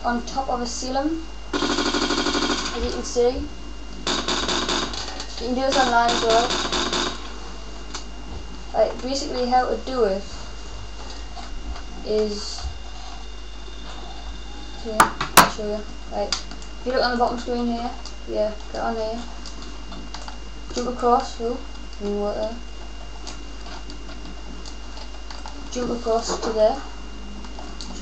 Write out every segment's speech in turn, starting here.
on top of a ceiling, as you can see. You can do this online as well. Like, basically how to do it is here, I'll show you. Right, if you look on the bottom screen here, yeah, get on here, jump across, there. Jump across to there,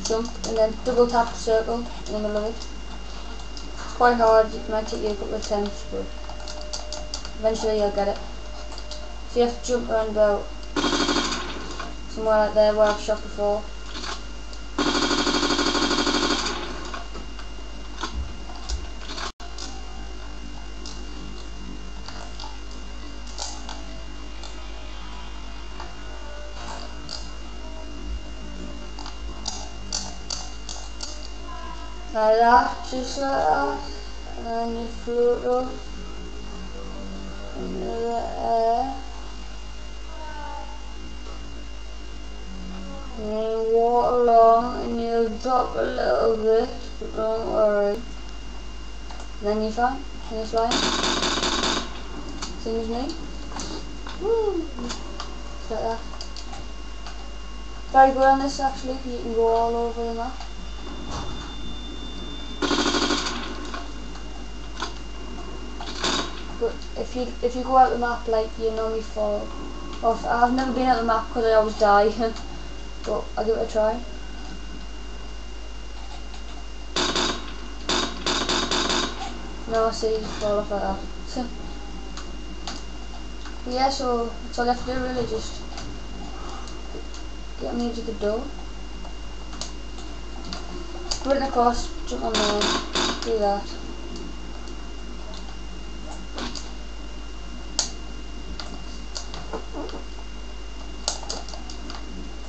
jump, and then double tap circle in the middle of it. It's quite hard, it might take you a couple of attempts, but eventually you'll get it. So you have to jump around about somewhere like there where I've shot before. Like that, just like that, and then you float up into the air, and then you walk along and you'll drop a little bit, but don't worry. And then you're fine, and you're flying. Same as me. Woo! Just like that. Very good on this actually, because you can go all over the map. But if you go out the map like you normally follow, or I've never been out the map because I always die, but I'll give it a try. No, I see, fall off like that. But yeah, so that's all you have to do really, just get me to the door, run across, jump on there, do that.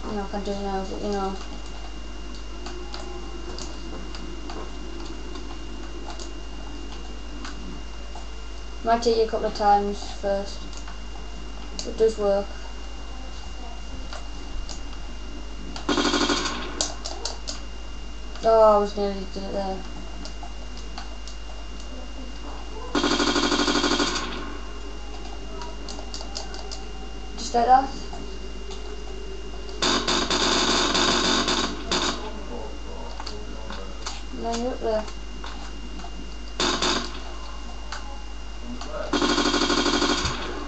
You know, I can't do it now, but you know. Might take you a couple of times first. It does work. Oh, I was nearly did it there. Just like that. And then you're up there.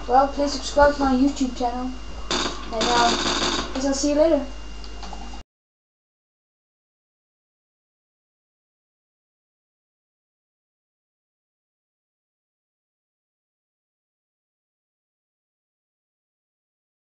Well, please subscribe to my YouTube channel. And I'll see you later.